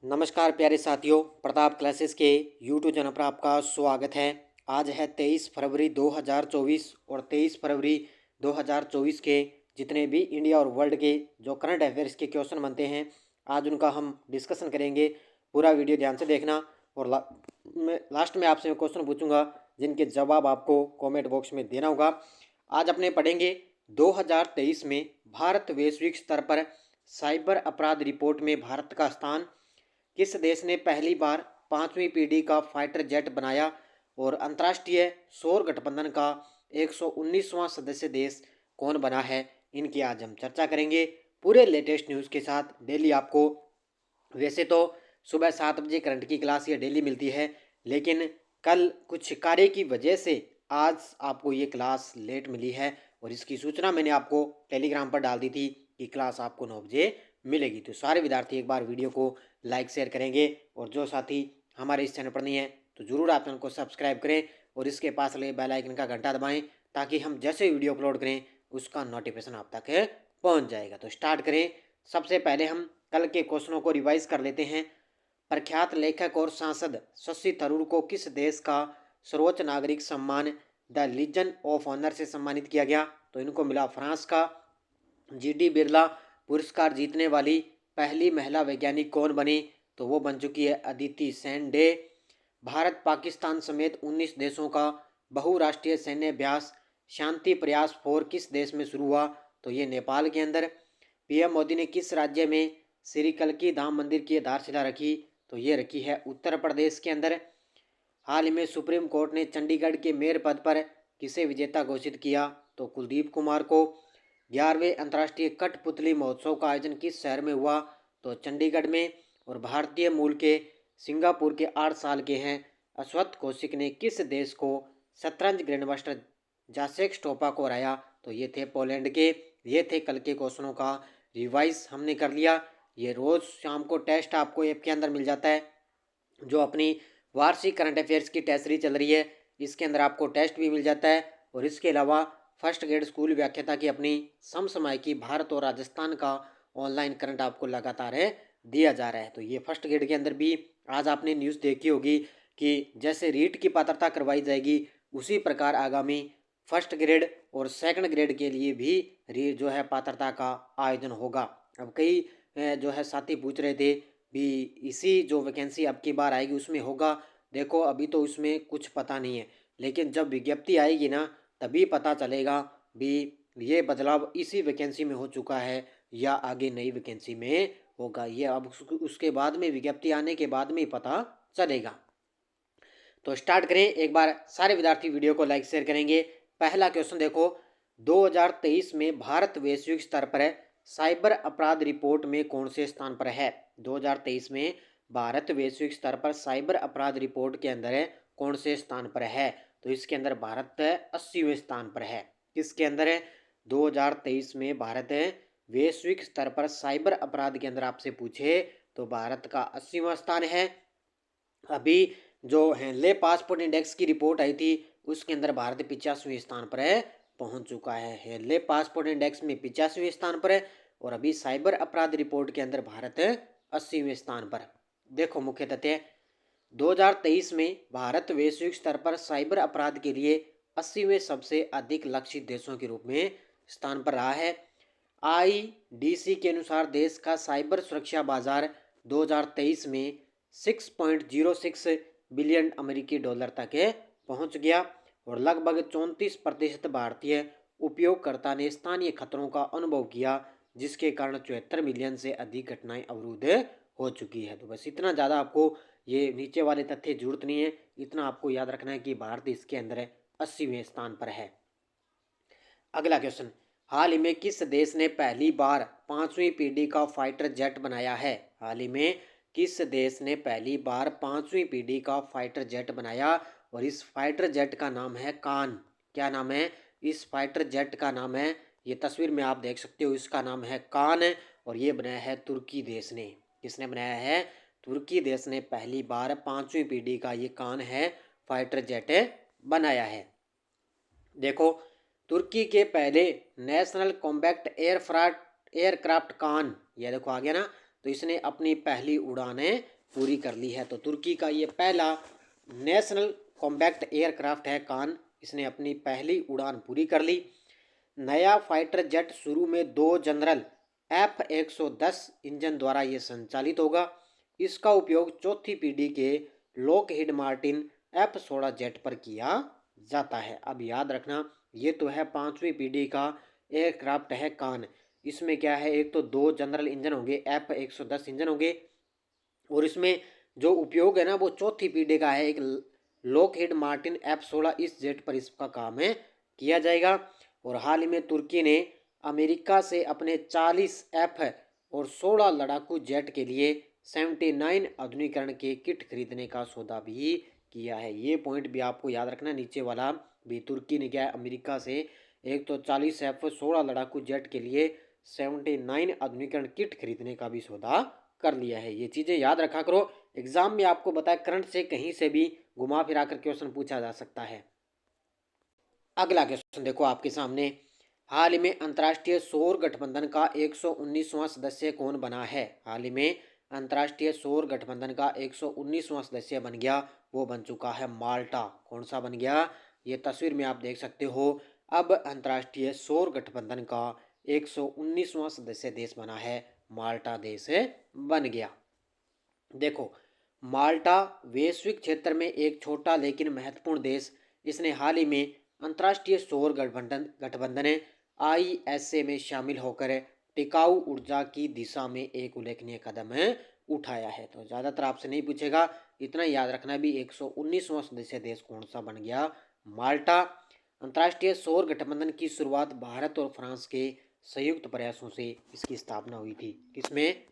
नमस्कार प्यारे साथियों, प्रताप क्लासेस के यूट्यूब चैनल पर आपका स्वागत है। आज है 23 फरवरी 2024 और 23 फरवरी 2024 के जितने भी इंडिया और वर्ल्ड के जो करंट अफेयर्स के क्वेश्चन बनते हैं, आज उनका हम डिस्कशन करेंगे। पूरा वीडियो ध्यान से देखना और लास्ट में आपसे मैं क्वेश्चन पूछूंगा जिनके जवाब आपको कॉमेंट बॉक्स में देना होगा। आज अपने पढ़ेंगे 2023 में भारत वैश्विक स्तर पर साइबर अपराध रिपोर्ट में भारत का स्थान, किस देश ने पहली बार पांचवी पीढ़ी का फाइटर जेट बनाया और अंतर्राष्ट्रीय सौर गठबंधन का 119वां सदस्य देश कौन बना है, इनकी आज हम चर्चा करेंगे पूरे लेटेस्ट न्यूज़ के साथ। डेली आपको वैसे तो सुबह 7 बजे करंट की क्लास ये डेली मिलती है, लेकिन कल कुछ कार्य की वजह से आज आपको ये क्लास लेट मिली है और इसकी सूचना मैंने आपको टेलीग्राम पर डाल दी थी कि क्लास आपको 9 बजे मिलेगी। तो सारे विद्यार्थी एक बार वीडियो को लाइक शेयर करेंगे और जो साथी हमारे इस चैनल पर नहीं है तो ज़रूर आप चैनल को सब्सक्राइब करें और इसके पास लगे बेल आइकन का घंटा दबाएं ताकि हम जैसे वीडियो अपलोड करें उसका नोटिफिकेशन आप तक पहुंच जाएगा। तो स्टार्ट करें। सबसे पहले हम कल के क्वेश्चनों को रिवाइज कर लेते हैं। प्रख्यात लेखक और सांसद शशि थरूर को किस देश का सर्वोच्च नागरिक सम्मान द लीजन ऑफ ऑनर से सम्मानित किया गया? तो इनको मिला फ्रांस का। जीडी बिरला पुरस्कार जीतने वाली पहली महिला वैज्ञानिक कौन बनी? तो वो बन चुकी है अदिति सेन डे। भारत पाकिस्तान समेत 19 देशों का बहुराष्ट्रीय सैन्य अभ्यास शांति प्रयास फोर किस देश में शुरू हुआ? तो ये नेपाल के अंदर। पीएम मोदी ने किस राज्य में श्री कल्की धाम मंदिर की आधारशिला रखी? तो ये रखी है उत्तर प्रदेश के अंदर। हाल ही में सुप्रीम कोर्ट ने चंडीगढ़ के मेयर पद पर किसे विजेता घोषित किया? तो कुलदीप कुमार को। 11वें अंतर्राष्ट्रीय कठपुतली महोत्सव का आयोजन किस शहर में हुआ? तो चंडीगढ़ में। और भारतीय मूल के सिंगापुर के 8 साल के हैं अश्वत्थ कौशिक ने किस देश को शतरंज ग्रैंडमास्टर जासेक स्टोपा को हराया? तो ये थे पोलैंड के। ये थे कल के क्वेश्चनों का रिवाइज हमने कर लिया। ये रोज़ शाम को टेस्ट आपको ऐप के अंदर मिल जाता है। जो अपनी वार्षिक करंट अफेयर्स की टेस्ट सीरीज चल रही है, इसके अंदर आपको टेस्ट भी मिल जाता है और इसके अलावा फर्स्ट ग्रेड स्कूल व्याख्याता की अपनी समसामयिकी भारत और राजस्थान का ऑनलाइन करंट आपको लगातार दिया जा रहा है। तो ये फर्स्ट ग्रेड के अंदर भी आज आपने न्यूज़ देखी होगी कि जैसे रीट की पात्रता करवाई जाएगी उसी प्रकार आगामी फर्स्ट ग्रेड और सेकंड ग्रेड के लिए भी जो है पात्रता का आयोजन होगा। अब कई जो है साथी पूछ रहे थे भी इसी जो वैकेंसी अब की बार आएगी उसमें होगा। देखो अभी तो उसमें कुछ पता नहीं है, लेकिन जब विज्ञप्ति आएगी ना तभी पता चलेगा भी ये बदलाव इसी वैकेंसी में हो चुका है या आगे नई वैकेंसी में होगा। ये अब उसके बाद में विज्ञप्ति आने के बाद में ही पता चलेगा। तो स्टार्ट करें। एक बार सारे विद्यार्थी वीडियो को लाइक शेयर करेंगे। पहला क्वेश्चन देखो, 2023 में भारत वैश्विक स्तर पर साइबर अपराध रिपोर्ट में कौन से स्थान पर है? 2023 में भारत वैश्विक स्तर पर साइबर अपराध रिपोर्ट के अंदर कौन से स्थान पर है? तो इसके अंदर भारत 80वें स्थान पर है। किसके अंदर है? 2023 में भारत वैश्विक स्तर पर साइबर अपराध के अंदर आपसे पूछे तो भारत का 80वां स्थान है। अभी जो हेनले पासपोर्ट इंडेक्स की रिपोर्ट आई थी उसके अंदर भारत 85वें स्थान पर पहुंच चुका है। हेनले पासपोर्ट इंडेक्स में 85वें स्थान पर है और अभी साइबर अपराध रिपोर्ट के अंदर भारत 80वें स्थान पर। देखो मुख्य तथ्य, 2023 में भारत वैश्विक स्तर पर साइबर अपराध के लिए 80वें सबसे अधिक लक्षित देशों के रूप में स्थान पर रहा है। आईडीसी के अनुसार देश का साइबर सुरक्षा बाजार 2023 में 6.06 बिलियन अमेरिकी डॉलर तक पहुंच गया और लगभग 34% भारतीय उपयोगकर्ता ने स्थानीय खतरों का अनुभव किया, जिसके कारण 74 मिलियन से अधिक घटनाएं अवरुद्ध हो चुकी है। तो बस इतना ज़्यादा आपको ये नीचे वाले तथ्य जरूरत नहीं है, इतना आपको याद रखना है कि भारत इसके अंदर 80वें स्थान पर है। अगला क्वेश्चन, हाल ही में किस देश ने पहली बार पांचवी पीढ़ी का फाइटर जेट बनाया है? हाल ही में किस देश ने पहली बार पांचवी पीढ़ी का फाइटर जेट बनाया और इस फाइटर जेट का नाम है कान। क्या नाम है? इस फाइटर जेट का नाम है, ये तस्वीर में आप देख सकते हो, इसका नाम है कान और ये बनाया है तुर्की देश ने। किसने बनाया है? तुर्की देश ने पहली बार पांचवी पीढ़ी का ये कान है फाइटर जेट बनाया है। देखो तुर्की के पहले नेशनल कॉम्बैक्ट एयरक्राफ्ट कान, ये देखो आ गया ना, तो इसने अपनी पहली उड़ानें पूरी कर ली है। तो तुर्की का ये पहला नेशनल कॉम्बैक्ट एयरक्राफ्ट है कान, इसने अपनी पहली उड़ान पूरी कर ली। नया फाइटर जेट शुरू में 2 जनरल F-110 इंजन द्वारा ये संचालित होगा। इसका उपयोग चौथी पीढ़ी के लॉकहीड मार्टिन F-16 जेट पर किया जाता है। अब याद रखना, ये तो है 5वीं पीढ़ी का एयरक्राफ्ट है कान। इसमें क्या है, एक तो 2 जनरल इंजन होंगे, F-110 इंजन होंगे, और इसमें जो उपयोग है ना वो चौथी पीढ़ी का है, एक लॉकहीड मार्टिन F-16 इस जेट पर इसका काम है किया जाएगा। और हाल ही में तुर्की ने अमेरिका से अपने 40 F और 16 लड़ाकू जेट के लिए 79 आधुनिकीकरण के किट खरीदने का सौदा भी किया है। ये पॉइंट भी आपको याद रखना, नीचे वाला भी। तुर्की ने क्या है, अमेरिका से एक तो 40 F-16 लड़ाकू जेट के लिए 79 आधुनिकीकरण किट खरीदने का भी सौदा कर लिया है। ये चीज़ें याद रखा करो, एग्जाम में आपको बताया करंट से कहीं से भी घुमा फिरा कर क्वेश्चन पूछा जा सकता है। अगला क्वेश्चन देखो आपके सामने, हाल ही में अंतर्राष्ट्रीय सौर गठबंधन का 119वां सदस्य कौन बना है? हाल ही में अंतर्राष्ट्रीय सौर गठबंधन का 119वां सदस्य बन गया, वो बन चुका है माल्टा। कौन सा बन गया? ये तस्वीर में आप देख सकते हो। अब अंतर्राष्ट्रीय सौर गठबंधन का 119वां सदस्य देश बना है, माल्टा देश बन गया। देखो, माल्टा वैश्विक क्षेत्र में एक छोटा लेकिन महत्वपूर्ण देश, इसने हाल ही में अंतर्राष्ट्रीय सौर गठबंधन ISA में शामिल होकर टिकाऊ ऊर्जा की दिशा में एक उल्लेखनीय कदम उठाया है। तो ज़्यादातर आपसे नहीं पूछेगा, इतना याद रखना भी 119वां सदस्य देश कौन सा बन गया, माल्टा। अंतर्राष्ट्रीय सौर गठबंधन की शुरुआत भारत और फ्रांस के संयुक्त प्रयासों से इसकी स्थापना हुई थी। किसमें?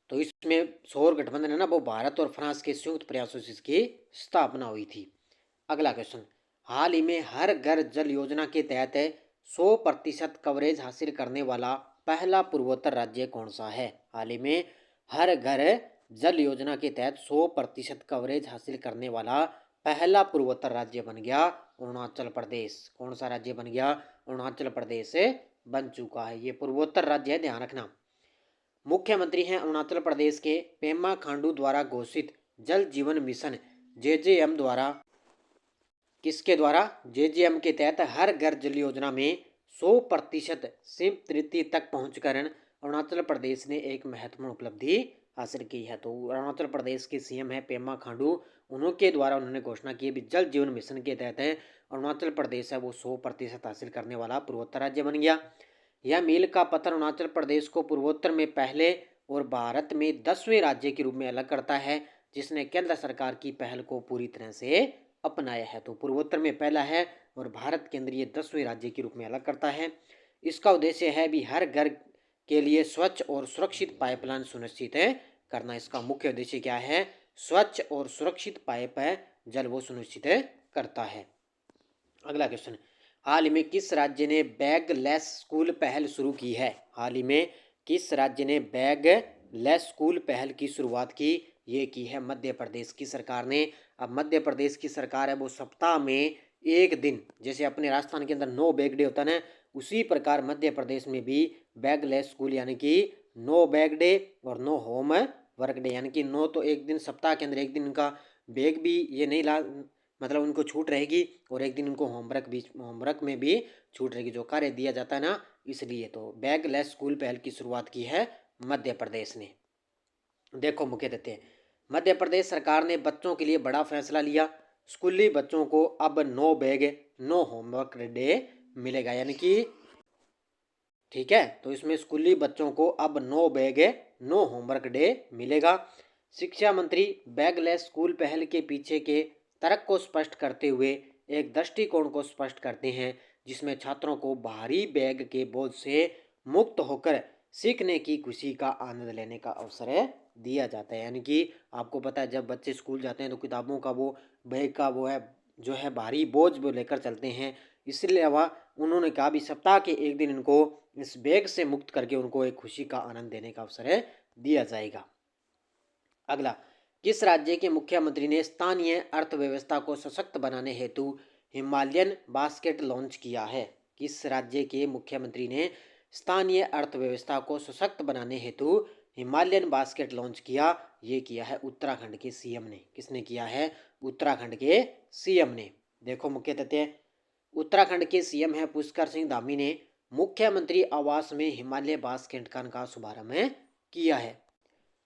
तो इसमें सौर गठबंधन है ना, वो भारत और फ्रांस के संयुक्त प्रयासों से इसकी स्थापना हुई थी। अगला क्वेश्चन, हाल ही में हर घर जल योजना के तहत 100% कवरेज हासिल करने वाला पहला पूर्वोत्तर राज्य कौन सा है? हाल ही में हर घर जल योजना के तहत 100% कवरेज हासिल करने वाला पहला पूर्वोत्तर राज्य बन गया अरुणाचल प्रदेश। कौन सा राज्य बन गया? अरुणाचल प्रदेश बन चुका है। ये पूर्वोत्तर राज्य है, ध्यान रखना। मुख्यमंत्री हैं अरुणाचल प्रदेश के पेमा खांडू द्वारा घोषित जल जीवन मिशन JJM द्वारा, किसके द्वारा? JJM के तहत हर घर जल योजना में 100% संतृप्ति तक पहुंचकर अरुणाचल प्रदेश ने एक महत्वपूर्ण उपलब्धि हासिल की है। तो अरुणाचल प्रदेश के CM है पेमा खांडू, उनके द्वारा उन्होंने घोषणा की है जल जीवन मिशन के तहत अरुणाचल प्रदेश है वो 100% हासिल करने वाला पूर्वोत्तर राज्य बन गया। यह मील का पत्थर अरुणाचल प्रदेश को पूर्वोत्तर में पहले और भारत में 10वें राज्य के रूप में अलग करता है, जिसने केंद्र सरकार की पहल को पूरी तरह से अपनाया है। तो पूर्वोत्तर में पहला है और भारत केंद्रीय 10वें राज्य के रूप में अलग करता है। इसका उद्देश्य है भी हर घर के लिए स्वच्छ और सुरक्षित पाइपलाइन सुनिश्चित करना। इसका मुख्य उद्देश्य क्या है? स्वच्छ और सुरक्षित पाइप जल वो सुनिश्चित करता है। अगला क्वेश्चन, हाल ही में किस राज्य ने बैगलेस स्कूल पहल शुरू की है? हाल ही में किस राज्य ने बैगलेस स्कूल पहल की शुरुआत की? ये की है मध्य प्रदेश की सरकार ने। अब मध्य प्रदेश की सरकार है वो सप्ताह में एक दिन, जैसे अपने राजस्थान के अंदर नो बैग डे होता है ना, उसी प्रकार मध्य प्रदेश में भी बैगलेस स्कूल यानी कि नो बैग डे और नो होम वर्क डे, यानी कि नो तो एक दिन सप्ताह के अंदर एक दिन उनका बैग भी ये नहीं ला, मतलब उनको छूट रहेगी, और एक दिन उनको होमवर्क में भी छूट रहेगी, जो कार्य दिया जाता है ना, इसलिए। तो बैगलेस स्कूल पहल की शुरुआत की है मध्य प्रदेश ने। देखो मुख्य देते हैं, मध्य प्रदेश सरकार ने बच्चों के लिए बड़ा फैसला लिया। स्कूली बच्चों को अब no bag no homework day मिलेगा, यानी कि ठीक है। तो इसमें स्कूली बच्चों को अब no bag no homework day मिलेगा। शिक्षा मंत्री बैगलेस स्कूल पहल के पीछे के तर्क को स्पष्ट करते हुए एक दृष्टिकोण को स्पष्ट करते हैं, जिसमें छात्रों को भारी बैग के बोझ से मुक्त होकर सीखने की खुशी का आनंद लेने का अवसर दिया जाता है। यानी कि आपको पता है जब बच्चे स्कूल जाते हैं तो किताबों का वो बैग का वो है जो है भारी बोझ वो लेकर चलते हैं, इसलिए उन्होंने कहा भी सप्ताह के एक दिन इनको इस बैग से मुक्त करके उनको एक खुशी का आनंद देने का अवसर दिया जाएगा। अगला, किस राज्य के मुख्यमंत्री ने स्थानीय अर्थव्यवस्था को सशक्त बनाने हेतु हिमालयन बास्केट लॉन्च किया है? किस राज्य के मुख्यमंत्री ने स्थानीय अर्थव्यवस्था को सशक्त बनाने हेतु हिमालयन बास्केट लॉन्च किया? ये किया है उत्तराखंड के सीएम ने। किसने किया है? उत्तराखंड के सीएम ने। देखो मुख्य तथ्य, उत्तराखंड के सीएम है पुष्कर सिंह धामी ने मुख्यमंत्री आवास में हिमालय बास्केट का शुभारंभ किया है।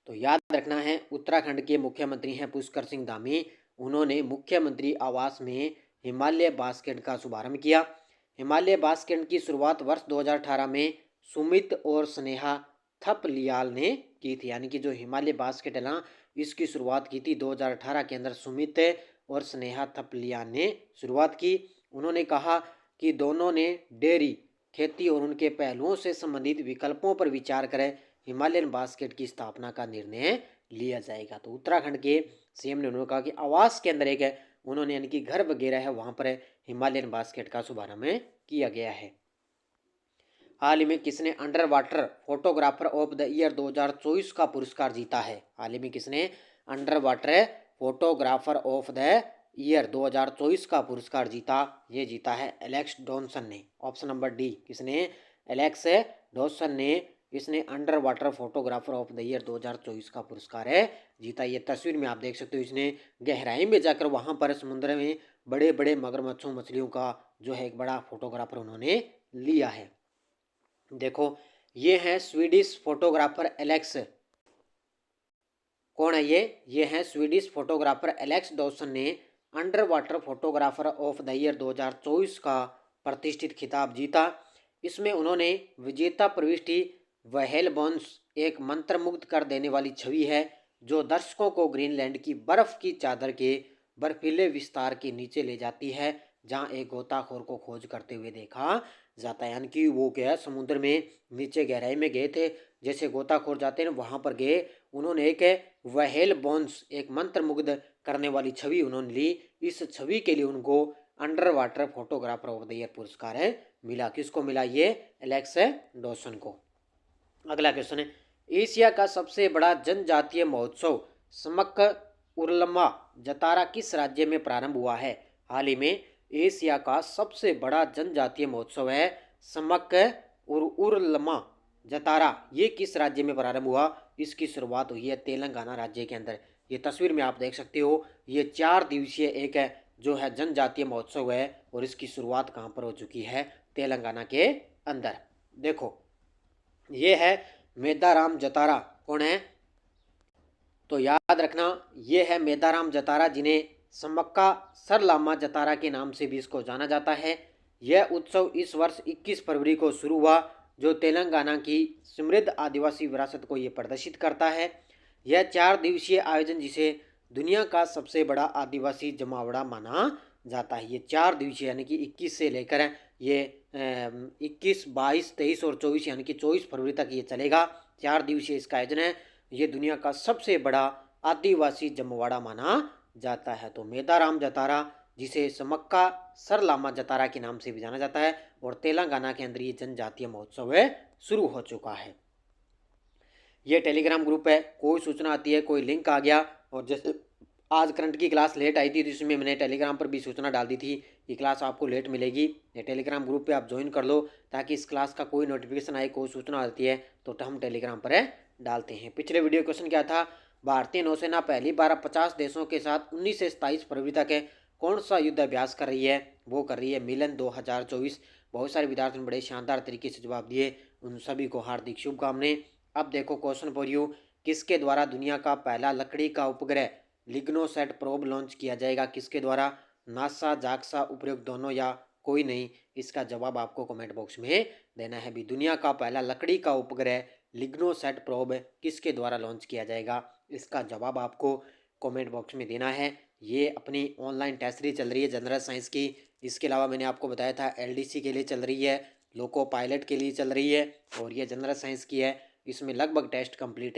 तो याद रखना है, उत्तराखंड के मुख्यमंत्री हैं पुष्कर सिंह धामी। उन्होंने मुख्यमंत्री आवास में हिमालय बास्केट का शुभारंभ किया। हिमालय बास्केट की शुरुआत वर्ष 2018 में सुमित और स्नेहा थपलियाल ने की थी। यानी कि जो हिमालय बास्केट है ना, इसकी शुरुआत की थी 2018 के अंदर सुमित और स्नेहा थपलियाल ने शुरुआत की। उन्होंने कहा कि दोनों ने डेयरी, खेती और उनके पहलुओं से संबंधित विकल्पों पर विचार करें हिमालयन बास्केट की स्थापना का निर्णय लिया जाएगा। तो उत्तराखंड के सीएम ने उन्होंने कहा कि आवास के अंदर एक है, उन्होंने यानी कि घर वगैरह है वहां पर हिमालयन बास्केट का शुभारंभ किया गया है। हाल ही में किसने under water photographer of the year 2024 का पुरस्कार जीता है? हाल ही में किसने under water photographer of the year 2024 का पुरस्कार जीता? ये जीता है एलेक्स डॉनसन ने। ऑप्शन नंबर डी, किसने? एलेक्स डॉनसन ने इसने under water photographer of the year 2024 का पुरस्कार जीता। ये तस्वीर में आप देख सकते हो, इसने गहराई में जाकर वहां पर समुद्र में बड़े बड़े मगरमच्छों मछलियों का जो है एक बड़ा फोटोग्राफर उन्होंने लिया है। देखो ये है स्वीडिश फोटोग्राफर एलेक्स, कौन है ये है स्वीडिश फोटोग्राफर एलेक्स डॉसन ने under water photographer of the year 2024 का प्रतिष्ठित खिताब जीता। इसमें उन्होंने विजेता प्रविष्टि वहेलबॉन्स एक मंत्रमुग्ध कर देने वाली छवि है जो दर्शकों को ग्रीनलैंड की बर्फ की चादर के बर्फीले विस्तार के नीचे ले जाती है, जहां एक गोताखोर को खोज करते हुए देखा जाता है। यानी कि वो क्या, समुद्र में नीचे गहराई में गए थे, जैसे गोताखोर जाते हैं वहां पर गए, उन्होंने एक वहेल बोन्स एक मंत्रमुग्ध करने वाली छवि उन्होंने ली। इस छवि के लिए उनको under water photographer of the year पुरस्कार मिला। किसको मिला? ये एलेक्स डॉसन को। अगला क्वेश्चन है, एशिया का सबसे बड़ा जनजातीय महोत्सव समक उर्लमा जतारा किस राज्य में प्रारंभ हुआ है? हाल ही में एशिया का सबसे बड़ा जनजातीय महोत्सव है समक उर्लमा जतारा, ये किस राज्य में प्रारंभ हुआ? इसकी शुरुआत हुई है तेलंगाना राज्य के अंदर। ये तस्वीर में आप देख सकते हो, ये 4 दिवसीय एक है जो है जनजातीय महोत्सव है और इसकी शुरुआत कहाँ पर हो चुकी है? तेलंगाना के अंदर। देखो ये है मेदाराम जतारा, कौन है? तो याद रखना ये है मेदाराम जतारा, जिन्हें समक्का सरलामा जतारा के नाम से भी इसको जाना जाता है। यह उत्सव इस वर्ष 21 फरवरी को शुरू हुआ, जो तेलंगाना की समृद्ध आदिवासी विरासत को ये प्रदर्शित करता है। यह 4 दिवसीय आयोजन जिसे दुनिया का सबसे बड़ा आदिवासी जमावड़ा माना जाता है। ये 4 दिवसीय यानी कि 21 से लेकर ये 21, 22, 23 और 24 यानी कि 24 फरवरी तक ये चलेगा। 4 दिवसीय इसका आयोजन है। ये दुनिया का सबसे बड़ा आदिवासी जमवाड़ा माना जाता है। तो मेदाराम जतारा, जिसे समक्का सरलामा जतारा के नाम से भी जाना जाता है, और तेलंगाना के अंदर ये जनजातीय महोत्सव शुरू हो चुका है। ये टेलीग्राम ग्रुप है, कोई सूचना आती है, कोई लिंक आ गया, और जैसे आज करंट की क्लास लेट आई थी तो इसमें मैंने टेलीग्राम पर भी सूचना डाल दी थी कि क्लास आपको लेट मिलेगी। ये टेलीग्राम ग्रुप पे आप ज्वाइन कर लो ताकि इस क्लास का कोई नोटिफिकेशन आए, कोई सूचना आती है तो हम टेलीग्राम पर डालते हैं। पिछले वीडियो क्वेश्चन क्या था? भारतीय नौसेना पहली बार 50 देशों के साथ 19 से 27 फरवरी तक कौन सा युद्ध अभ्यास कर रही है? वो कर रही है मिलन 2024। बहुत सारे विद्यार्थियों ने बड़े शानदार तरीके से जवाब दिए, उन सभी को हार्दिक शुभकामनाएं। अब देखो क्वेश्चन फॉर यू, किसके द्वारा दुनिया का पहला लकड़ी का उपग्रह लिग्नोसैट प्रोब लॉन्च किया जाएगा? किसके द्वारा? नासा, जाक्सा, उपयुक्त दोनों या कोई नहीं? इसका जवाब आपको कमेंट बॉक्स में देना है। भी दुनिया का पहला लकड़ी का उपग्रह लिग्नोसैट प्रोब किसके द्वारा लॉन्च किया जाएगा? इसका जवाब आपको कमेंट बॉक्स में देना है। ये अपनी ऑनलाइन टेस्ट सीरीज चल रही है जनरल साइंस की। इसके अलावा मैंने आपको बताया था एलडीसी के लिए चल रही है, लोको पायलट के लिए चल रही है, और ये जनरल साइंस की है। इसमें लगभग टेस्ट कंप्लीट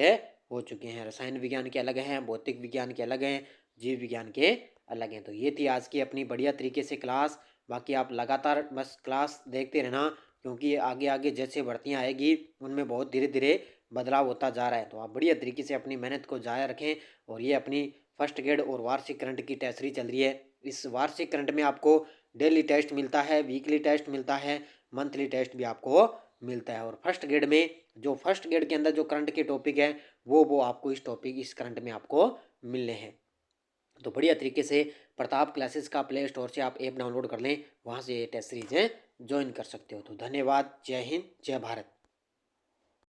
हो चुके हैं। रसायन विज्ञान के अलग हैं, भौतिक विज्ञान के अलग हैं, जीव विज्ञान के अलग हैं। तो ये थी आज की अपनी बढ़िया तरीके से क्लास। बाकी आप लगातार बस क्लास देखते रहना, क्योंकि आगे आगे जैसे भर्तियाँ आएगी उनमें बहुत धीरे धीरे बदलाव होता जा रहा है। तो आप बढ़िया तरीके से अपनी मेहनत को जारी रखें। और ये अपनी फर्स्ट ग्रेड और वार्षिक करंट की टेस्ट सीरीज चल रही है। इस वार्षिक करंट में आपको डेली टेस्ट मिलता है, वीकली टेस्ट मिलता है, मंथली टेस्ट भी आपको मिलता है। और फर्स्ट ग्रेड में जो फर्स्ट ग्रेड के अंदर जो करंट के टॉपिक है वो आपको इस करंट में आपको मिलने हैं। तो बढ़िया तरीके से प्रताप क्लासेस का प्ले स्टोर से आप ऐप डाउनलोड कर लें, वहाँ से ये टेस्ट सीरीज ज्वाइन कर सकते हो। तो धन्यवाद। जय हिंद, जय भारत।